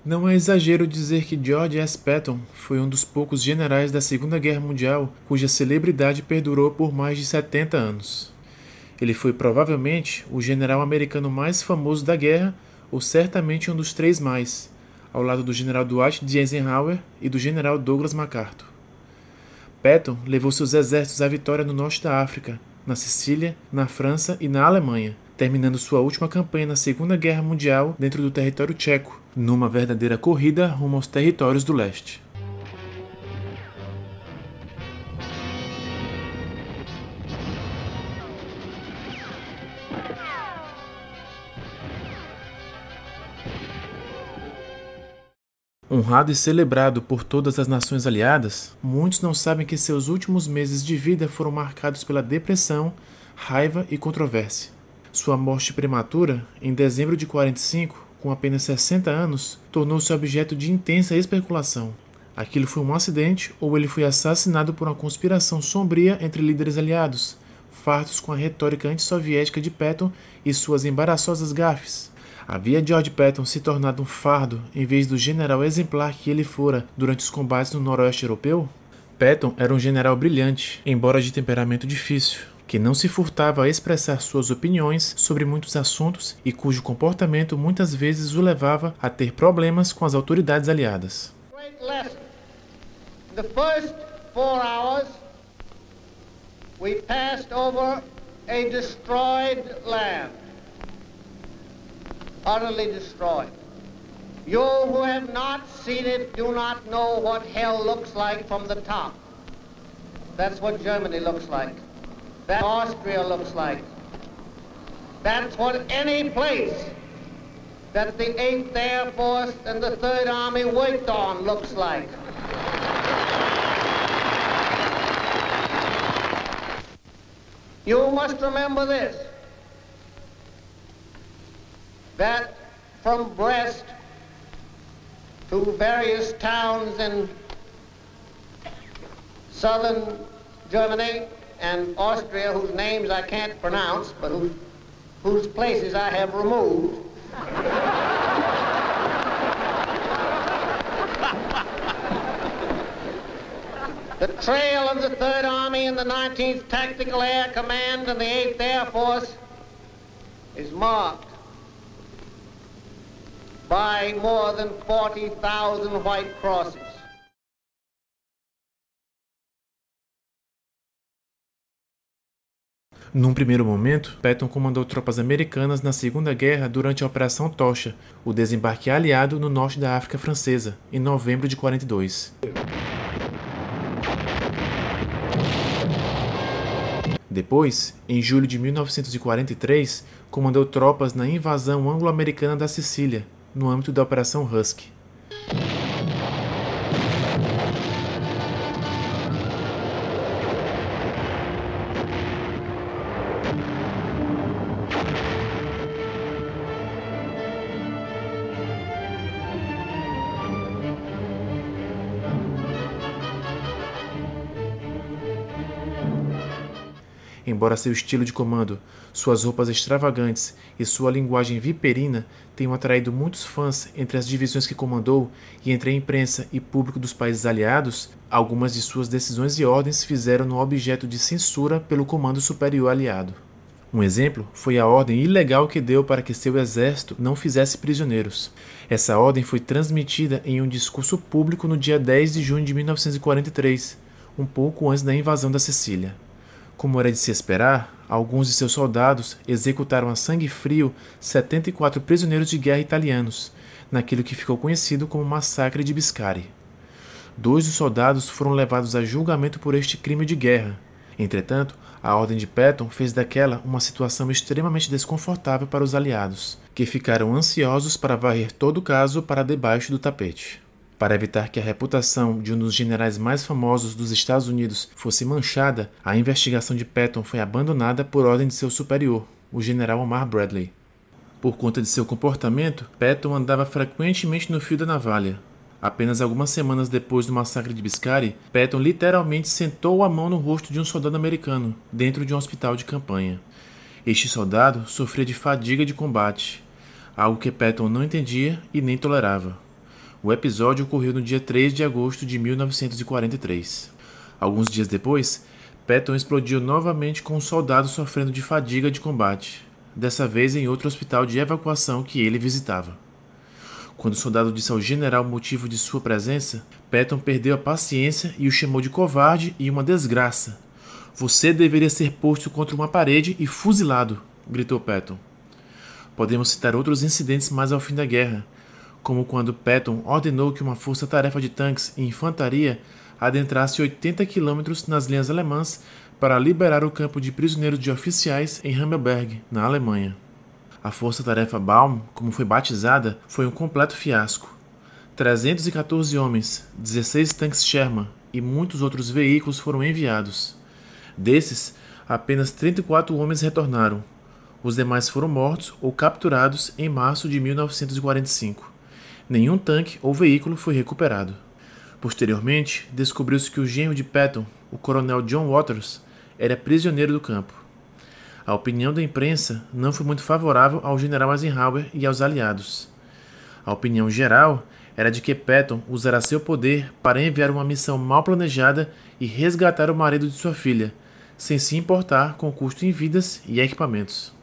Não é exagero dizer que George S. Patton foi um dos poucos generais da Segunda Guerra Mundial cuja celebridade perdurou por mais de 70 anos. Ele foi provavelmente o general americano mais famoso da guerra, ou certamente um dos três mais, ao lado do general Dwight D. Eisenhower e do general Douglas MacArthur. Patton levou seus exércitos à vitória no norte da África, na Sicília, na França e na Alemanha, terminando sua última campanha na Segunda Guerra Mundial dentro do território tcheco, numa verdadeira corrida rumo aos territórios do leste. Honrado e celebrado por todas as nações aliadas, muitos não sabem que seus últimos meses de vida foram marcados pela depressão, raiva e controvérsia. Sua morte prematura, em dezembro de 45, com apenas 60 anos, tornou-se objeto de intensa especulação. Aquilo foi um acidente ou ele foi assassinado por uma conspiração sombria entre líderes aliados, fartos com a retórica antissoviética de Patton e suas embaraçosas gafes. Havia George Patton se tornado um fardo em vez do general exemplar que ele fora durante os combates no noroeste europeu? Patton era um general brilhante, embora de temperamento difícil, que não se furtava a expressar suas opiniões sobre muitos assuntos e cujo comportamento muitas vezes o levava a ter problemas com as autoridades aliadas. The first 4 hours we passed over a destroyed land. Utterly destroyed. You who have not seen it do not know what hell looks like from the top. That's what Germany looks like. That Austria looks like. That's what any place that the 8th Air Force and the 3rd Army worked on looks like. You must remember this, that from Brest to various towns in southern Germany and Austria, whose names I can't pronounce, but whose places I have removed, the trail of the 3rd Army and the 19th Tactical Air Command and the 8th Air Force is marked by more than 40,000 white crosses. Num primeiro momento, Patton comandou tropas americanas na Segunda Guerra durante a Operação Tocha, o desembarque aliado no norte da África Francesa, em novembro de 42. Depois, em julho de 1943, comandou tropas na invasão anglo-americana da Sicília, no âmbito da Operação Husky. Embora seu estilo de comando, suas roupas extravagantes e sua linguagem viperina tenham atraído muitos fãs entre as divisões que comandou e entre a imprensa e público dos países aliados, algumas de suas decisões e ordens fizeram-no objeto de censura pelo Comando Superior Aliado. Um exemplo foi a ordem ilegal que deu para que seu exército não fizesse prisioneiros. Essa ordem foi transmitida em um discurso público no dia 10 de junho de 1943, um pouco antes da invasão da Sicília. Como era de se esperar, alguns de seus soldados executaram a sangue frio 74 prisioneiros de guerra italianos, naquilo que ficou conhecido como Massacre de Biscari. 2 dos soldados foram levados a julgamento por este crime de guerra. Entretanto, a ordem de Patton fez daquela uma situação extremamente desconfortável para os aliados, que ficaram ansiosos para varrer todo o caso para debaixo do tapete. Para evitar que a reputação de um dos generais mais famosos dos Estados Unidos fosse manchada, a investigação de Patton foi abandonada por ordem de seu superior, o general Omar Bradley. Por conta de seu comportamento, Patton andava frequentemente no fio da navalha. Apenas algumas semanas depois do massacre de Biscari, Patton literalmente sentou a mão no rosto de um soldado americano, dentro de um hospital de campanha. Este soldado sofria de fadiga de combate, algo que Patton não entendia e nem tolerava. O episódio ocorreu no dia 3 de agosto de 1943. Alguns dias depois, Patton explodiu novamente com um soldado sofrendo de fadiga de combate, dessa vez em outro hospital de evacuação que ele visitava. Quando o soldado disse ao general o motivo de sua presença, Patton perdeu a paciência e o chamou de covarde e uma desgraça. "Você deveria ser posto contra uma parede e fuzilado", gritou Patton. Podemos citar outros incidentes mais ao fim da guerra, como quando Patton ordenou que uma força-tarefa de tanques e infantaria adentrasse 80 quilômetros nas linhas alemãs para liberar o campo de prisioneiros de oficiais em Hammelberg, na Alemanha. A força-tarefa Baum, como foi batizada, foi um completo fiasco. 314 homens, 16 tanques Sherman e muitos outros veículos foram enviados. Desses, apenas 34 homens retornaram. Os demais foram mortos ou capturados em março de 1945. Nenhum tanque ou veículo foi recuperado. Posteriormente, descobriu-se que o genro de Patton, o coronel John Waters, era prisioneiro do campo. A opinião da imprensa não foi muito favorável ao general Eisenhower e aos aliados. A opinião geral era de que Patton usara seu poder para enviar uma missão mal planejada e resgatar o marido de sua filha, sem se importar com o custo em vidas e equipamentos.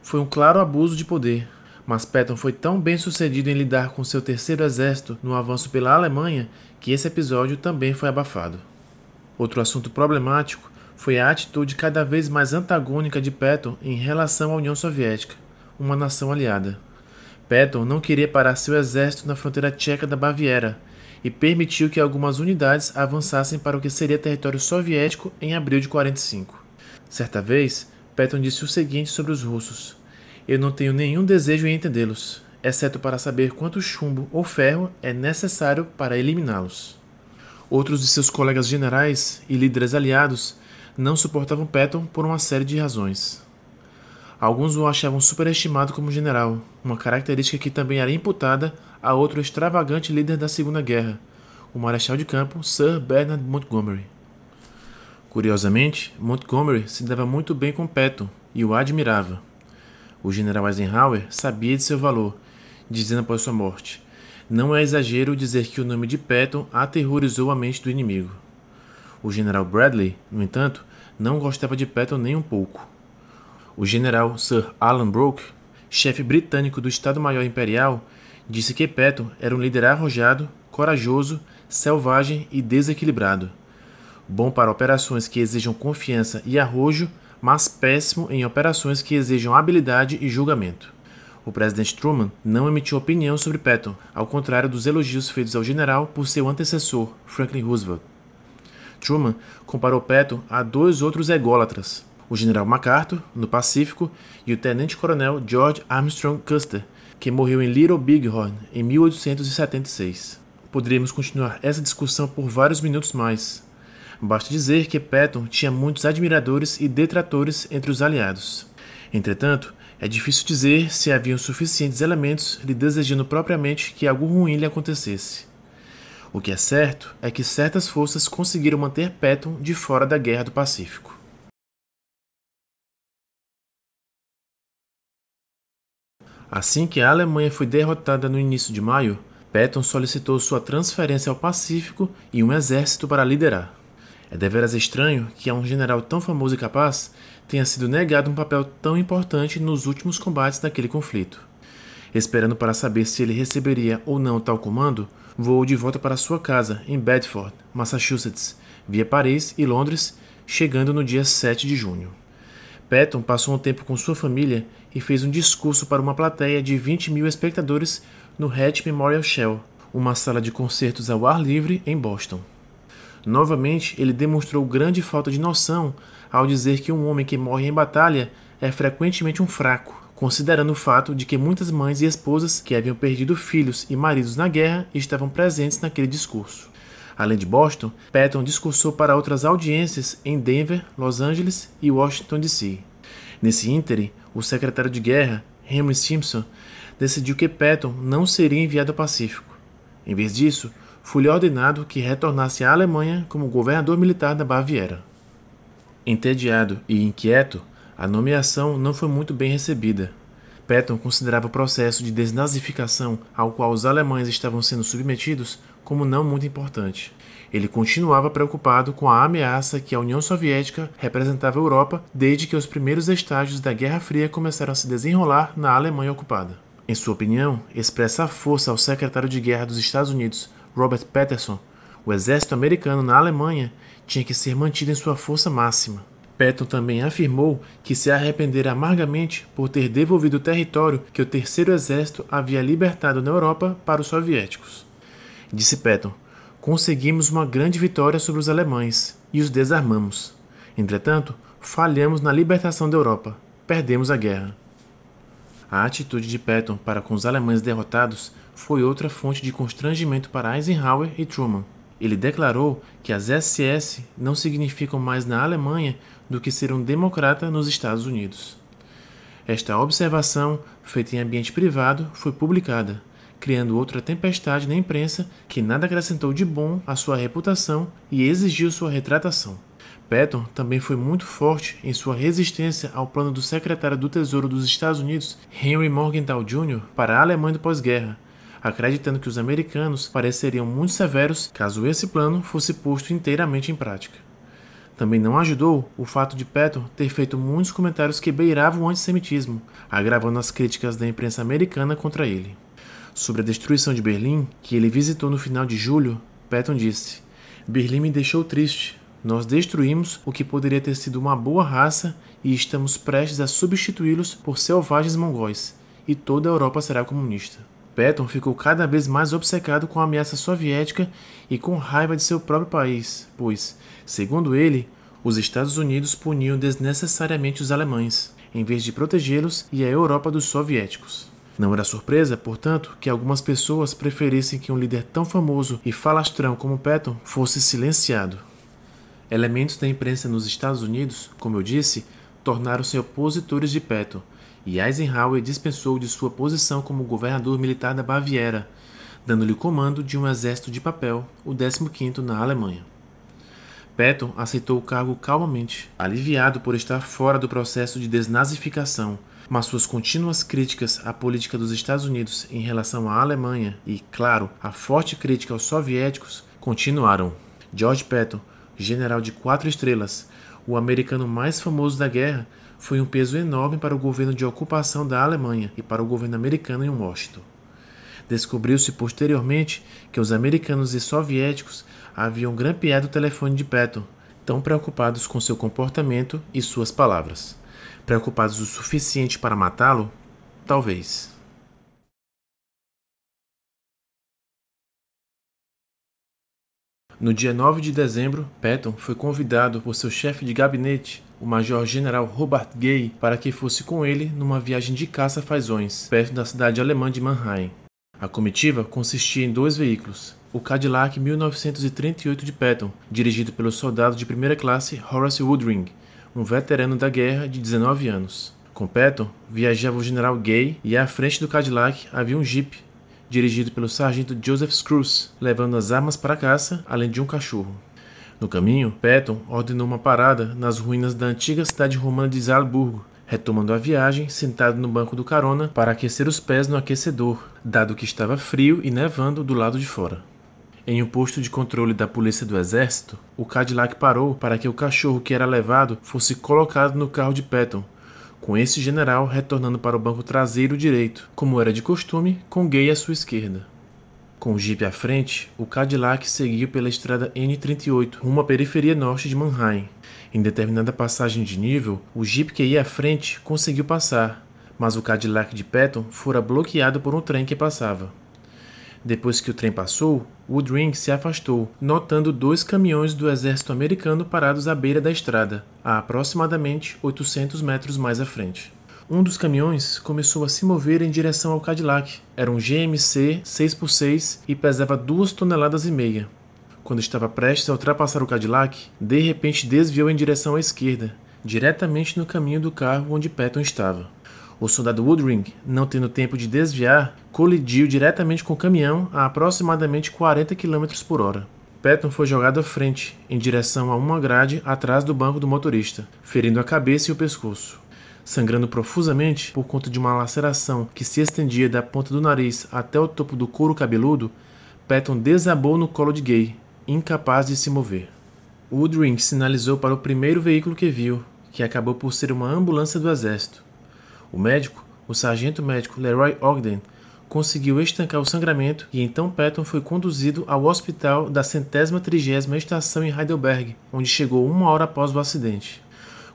Foi um claro abuso de poder, mas Patton foi tão bem sucedido em lidar com seu terceiro exército no avanço pela Alemanha que esse episódio também foi abafado. Outro assunto problemático foi a atitude cada vez mais antagônica de Patton em relação à União Soviética, uma nação aliada. Patton não queria parar seu exército na fronteira tcheca da Baviera e permitiu que algumas unidades avançassem para o que seria território soviético em abril de 1945. Certa vez, Patton disse o seguinte sobre os russos: "Eu não tenho nenhum desejo em entendê-los, exceto para saber quanto chumbo ou ferro é necessário para eliminá-los." Outros de seus colegas generais e líderes aliados não suportavam Patton por uma série de razões. Alguns o achavam superestimado como general, uma característica que também era imputada a outro extravagante líder da Segunda Guerra, o marechal de campo Sir Bernard Montgomery. Curiosamente, Montgomery se dava muito bem com Patton e o admirava. O general Eisenhower sabia de seu valor, dizendo após sua morte: "Não é exagero dizer que o nome de Patton aterrorizou a mente do inimigo." O general Bradley, no entanto, não gostava de Patton nem um pouco. O general Sir Alan Brooke, chefe britânico do Estado-Maior Imperial, disse que Patton era um líder arrojado, corajoso, selvagem e desequilibrado. Bom para operações que exijam confiança e arrojo, mas péssimo em operações que exijam habilidade e julgamento. O presidente Truman não emitiu opinião sobre Patton, ao contrário dos elogios feitos ao general por seu antecessor, Franklin Roosevelt. Truman comparou Patton a dois outros ególatras, o general MacArthur, no Pacífico, e o tenente-coronel George Armstrong Custer, que morreu em Little Bighorn em 1876. Poderíamos continuar essa discussão por vários minutos mais. Basta dizer que Patton tinha muitos admiradores e detratores entre os aliados. Entretanto, é difícil dizer se haviam suficientes elementos lhe desejando propriamente que algo ruim lhe acontecesse. O que é certo é que certas forças conseguiram manter Patton de fora da Guerra do Pacífico. Assim que a Alemanha foi derrotada no início de maio, Patton solicitou sua transferência ao Pacífico e um exército para liderar. É deveras estranho que a um general tão famoso e capaz tenha sido negado um papel tão importante nos últimos combates daquele conflito. Esperando para saber se ele receberia ou não tal comando, voou de volta para sua casa em Bedford, Massachusetts, via Paris e Londres, chegando no dia 7 de junho. Patton passou um tempo com sua família e fez um discurso para uma plateia de 20.000 espectadores no Hatch Memorial Shell, uma sala de concertos ao ar livre em Boston. Novamente, ele demonstrou grande falta de noção ao dizer que um homem que morre em batalha é frequentemente um fraco, considerando o fato de que muitas mães e esposas que haviam perdido filhos e maridos na guerra estavam presentes naquele discurso. Além de Boston, Patton discursou para outras audiências em Denver, Los Angeles e Washington, D.C. Nesse ínterim, o secretário de guerra, Henry Simpson, decidiu que Patton não seria enviado ao Pacífico. Em vez disso, foi-lhe ordenado que retornasse à Alemanha como governador militar da Baviera. Entediado e inquieto, a nomeação não foi muito bem recebida. Patton considerava o processo de desnazificação ao qual os alemães estavam sendo submetidos como não muito importante. Ele continuava preocupado com a ameaça que a União Soviética representava à Europa desde que os primeiros estágios da Guerra Fria começaram a se desenrolar na Alemanha ocupada. Em sua opinião, expressa a força ao secretário de Guerra dos Estados Unidos, Robert Patterson, o exército americano na Alemanha tinha que ser mantido em sua força máxima. Patton também afirmou que se arrependera amargamente por ter devolvido o território que o Terceiro Exército havia libertado na Europa para os soviéticos. Disse Patton: conseguimos uma grande vitória sobre os alemães e os desarmamos. Entretanto, falhamos na libertação da Europa. Perdemos a guerra. A atitude de Patton para com os alemães derrotados foi outra fonte de constrangimento para Eisenhower e Truman. Ele declarou que as SS não significam mais na Alemanha do que ser um democrata nos Estados Unidos. Esta observação, feita em ambiente privado, foi publicada, criando outra tempestade na imprensa que nada acrescentou de bom à sua reputação e exigiu sua retratação. Patton também foi muito forte em sua resistência ao plano do secretário do Tesouro dos Estados Unidos, Henry Morgenthau Jr., para a Alemanha do pós-guerra, acreditando que os americanos pareceriam muito severos caso esse plano fosse posto inteiramente em prática. Também não ajudou o fato de Patton ter feito muitos comentários que beiravam o antissemitismo, agravando as críticas da imprensa americana contra ele. Sobre a destruição de Berlim, que ele visitou no final de julho, Patton disse: "Berlim me deixou triste. Nós destruímos o que poderia ter sido uma boa raça e estamos prestes a substituí-los por selvagens mongóis, e toda a Europa será comunista." Patton ficou cada vez mais obcecado com a ameaça soviética e com raiva de seu próprio país, pois, segundo ele, os Estados Unidos puniam desnecessariamente os alemães, em vez de protegê-los e a Europa dos soviéticos. Não era surpresa, portanto, que algumas pessoas preferissem que um líder tão famoso e falastrão como Patton fosse silenciado. Elementos da imprensa nos Estados Unidos, como eu disse, tornaram-se opositores de Patton, e Eisenhower dispensou de sua posição como governador militar da Baviera, dando-lhe comando de um exército de papel, o 15º na Alemanha. Patton aceitou o cargo calmamente, aliviado por estar fora do processo de desnazificação, mas suas contínuas críticas à política dos Estados Unidos em relação à Alemanha e, claro, a forte crítica aos soviéticos continuaram. George Patton, general de 4 estrelas, o americano mais famoso da guerra, foi um peso enorme para o governo de ocupação da Alemanha e para o governo americano em Washington. Descobriu-se posteriormente que os americanos e soviéticos haviam grampeado o telefone de Patton, tão preocupados com seu comportamento e suas palavras. Preocupados o suficiente para matá-lo? Talvez. No dia 9 de dezembro, Patton foi convidado por seu chefe de gabinete, o major-general Robert Gay, para que fosse com ele numa viagem de caça-fazões, perto da cidade alemã de Mannheim. A comitiva consistia em 2 veículos, o Cadillac 1938 de Patton, dirigido pelo soldado de primeira classe Horace Woodring, um veterano da guerra de 19 anos. Com Patton, viajava o general Gay e à frente do Cadillac havia um Jeep, dirigido pelo sargento Joseph Screws, levando as armas para a caça, além de um cachorro. No caminho, Patton ordenou uma parada nas ruínas da antiga cidade romana de Salzburgo, retomando a viagem sentado no banco do carona para aquecer os pés no aquecedor, dado que estava frio e nevando do lado de fora. Em um posto de controle da polícia do exército, o Cadillac parou para que o cachorro que era levado fosse colocado no carro de Patton, com esse general retornando para o banco traseiro direito, como era de costume, com Gay à sua esquerda. Com o Jeep à frente, o Cadillac seguiu pela estrada N38, rumo à periferia norte de Mannheim. Em determinada passagem de nível, o Jeep que ia à frente conseguiu passar, mas o Cadillac de Patton fora bloqueado por um trem que passava. Depois que o trem passou, Woodring se afastou, notando 2 caminhões do exército americano parados à beira da estrada, a aproximadamente 800 metros mais à frente. Um dos caminhões começou a se mover em direção ao Cadillac. Era um GMC 6x6 e pesava 2,5 toneladas. Quando estava prestes a ultrapassar o Cadillac, de repente desviou em direção à esquerda, diretamente no caminho do carro onde Patton estava. O soldado Woodring, não tendo tempo de desviar, colidiu diretamente com o caminhão a aproximadamente 40 km por hora. Patton foi jogado à frente, em direção a uma grade atrás do banco do motorista, ferindo a cabeça e o pescoço. Sangrando profusamente por conta de uma laceração que se estendia da ponta do nariz até o topo do couro cabeludo, Patton desabou no colo de Gay, incapaz de se mover. Woodring sinalizou para o primeiro veículo que viu, que acabou por ser uma ambulância do exército. O médico, o sargento médico Leroy Ogden, conseguiu estancar o sangramento e então Patton foi conduzido ao hospital da 130ª estação em Heidelberg, onde chegou 1 hora após o acidente.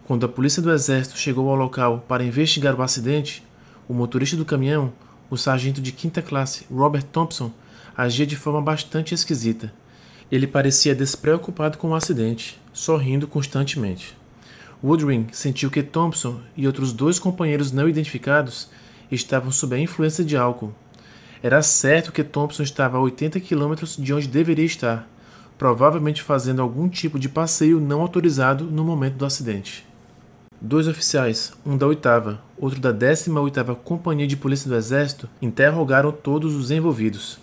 Quando a polícia do exército chegou ao local para investigar o acidente, o motorista do caminhão, o sargento de 5ª classe Robert Thompson, agia de forma bastante esquisita. Ele parecia despreocupado com o acidente, sorrindo constantemente. Woodring sentiu que Thompson e outros 2 companheiros não identificados estavam sob a influência de álcool. Era certo que Thompson estava a 80 km de onde deveria estar, provavelmente fazendo algum tipo de passeio não autorizado no momento do acidente. 2 oficiais, um da 8ª, outro da 18ª Companhia de Polícia do Exército, interrogaram todos os envolvidos.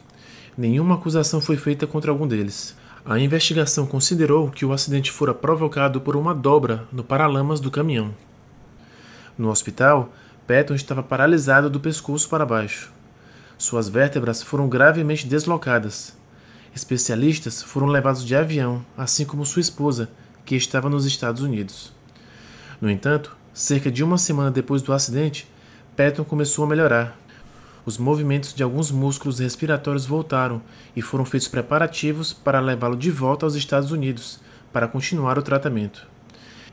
Nenhuma acusação foi feita contra algum deles. A investigação considerou que o acidente fora provocado por uma dobra no paralamas do caminhão. No hospital, Patton estava paralisado do pescoço para baixo. Suas vértebras foram gravemente deslocadas. Especialistas foram levados de avião, assim como sua esposa, que estava nos Estados Unidos. No entanto, cerca de 1 semana depois do acidente, Patton começou a melhorar. Os movimentos de alguns músculos respiratórios voltaram e foram feitos preparativos para levá-lo de volta aos Estados Unidos, para continuar o tratamento.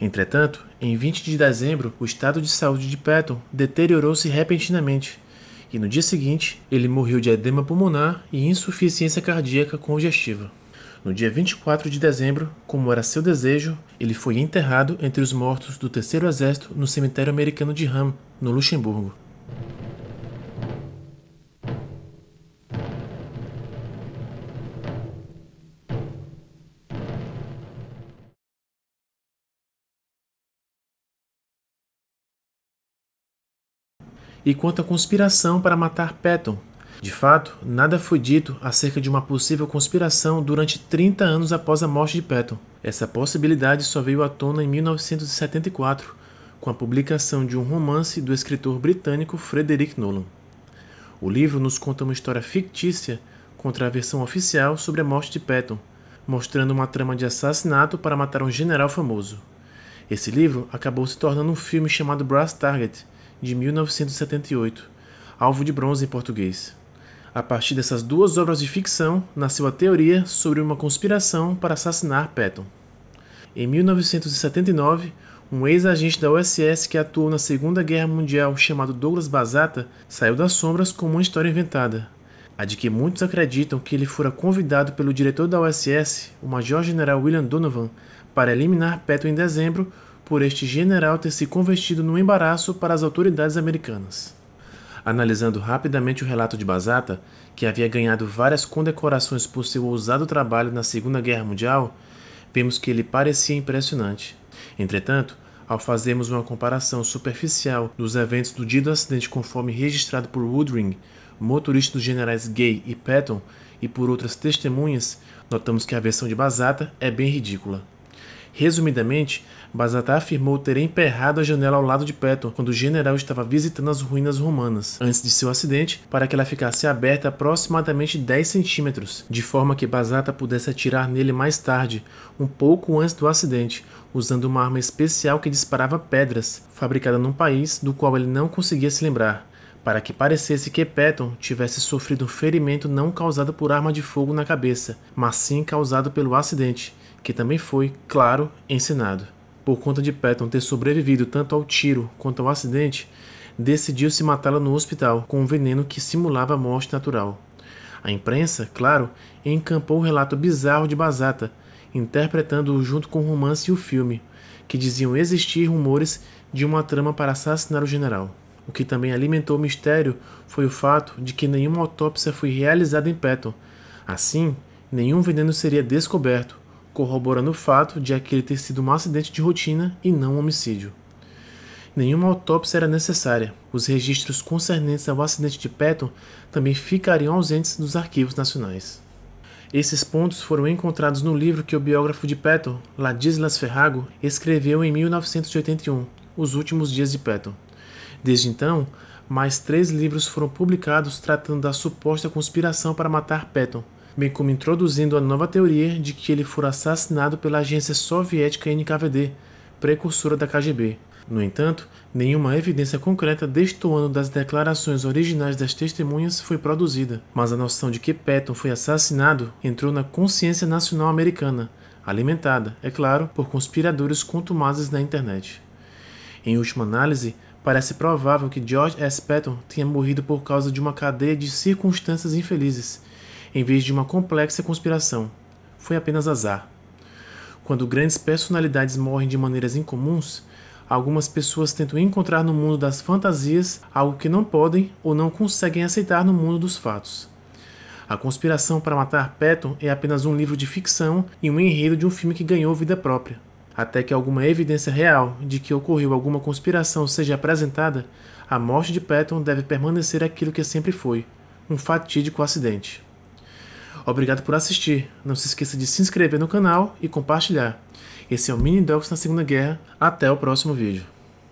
Entretanto, em 20 de dezembro, o estado de saúde de Patton deteriorou-se repentinamente, e no dia seguinte, ele morreu de edema pulmonar e insuficiência cardíaca congestiva. No dia 24 de dezembro, como era seu desejo, ele foi enterrado entre os mortos do Terceiro Exército no cemitério americano de Ham, no Luxemburgo. E quanto à conspiração para matar Patton? De fato, nada foi dito acerca de uma possível conspiração durante 30 anos após a morte de Patton. Essa possibilidade só veio à tona em 1974, com a publicação de um romance do escritor britânico Frederick Nolan. O livro nos conta uma história fictícia contra a versão oficial sobre a morte de Patton, mostrando uma trama de assassinato para matar um general famoso. Esse livro acabou se tornando um filme chamado Brass Target, de 1978, Alvo de Bronze em português. A partir dessas 2 obras de ficção, nasceu a teoria sobre uma conspiração para assassinar Patton. Em 1979, um ex-agente da OSS que atuou na Segunda Guerra Mundial chamado Douglas Bazata saiu das sombras com uma história inventada, a de que muitos acreditam que ele fora convidado pelo diretor da OSS, o Major-General William Donovan, para eliminar Patton em dezembro, por este general ter se convertido no embaraço para as autoridades americanas. Analisando rapidamente o relato de Bazata, que havia ganhado várias condecorações por seu ousado trabalho na Segunda Guerra Mundial, vemos que ele parecia impressionante. Entretanto, ao fazermos uma comparação superficial dos eventos do dia do acidente conforme registrado por Woodring, motorista dos generais Gay e Patton, e por outras testemunhas, notamos que a versão de Bazata é bem ridícula. Resumidamente, Bazata afirmou ter emperrado a janela ao lado de Patton quando o general estava visitando as ruínas romanas, antes de seu acidente, para que ela ficasse aberta aproximadamente 10 centímetros, de forma que Bazata pudesse atirar nele mais tarde, um pouco antes do acidente, usando uma arma especial que disparava pedras, fabricada num país do qual ele não conseguia se lembrar, para que parecesse que Patton tivesse sofrido um ferimento não causado por arma de fogo na cabeça, mas sim causado pelo acidente, que também foi, claro, encenado. Por conta de Patton ter sobrevivido tanto ao tiro quanto ao acidente, decidiu-se matá-la no hospital com um veneno que simulava a morte natural. A imprensa, claro, encampou o relato bizarro de Bazata, interpretando-o junto com o romance e o filme, que diziam existir rumores de uma trama para assassinar o general. O que também alimentou o mistério foi o fato de que nenhuma autópsia foi realizada em Patton. Assim, nenhum veneno seria descoberto, corroborando o fato de aquele ter sido um acidente de rotina e não um homicídio. Nenhuma autópsia era necessária. Os registros concernentes ao acidente de Patton também ficariam ausentes dos arquivos nacionais. Esses pontos foram encontrados no livro que o biógrafo de Patton, Ladislas Ferrago, escreveu em 1981, Os Últimos Dias de Patton. Desde então, mais 3 livros foram publicados tratando da suposta conspiração para matar Patton, bem como introduzindo a nova teoria de que ele fora assassinado pela agência soviética NKVD, precursora da KGB. No entanto, nenhuma evidência concreta destoando das declarações originais das testemunhas foi produzida, mas a noção de que Patton foi assassinado entrou na consciência nacional americana, alimentada, é claro, por conspiradores contumazes na internet. Em última análise, parece provável que George S. Patton tenha morrido por causa de uma cadeia de circunstâncias infelizes, em vez de uma complexa conspiração. Foi apenas azar. Quando grandes personalidades morrem de maneiras incomuns, algumas pessoas tentam encontrar no mundo das fantasias algo que não podem ou não conseguem aceitar no mundo dos fatos. A Conspiração para Matar Patton é apenas um livro de ficção e um enredo de um filme que ganhou vida própria. Até que alguma evidência real de que ocorreu alguma conspiração seja apresentada, a morte de Patton deve permanecer aquilo que sempre foi, um fatídico acidente. Obrigado por assistir, não se esqueça de se inscrever no canal e compartilhar. Esse é o Mini Docs na Segunda Guerra, até o próximo vídeo.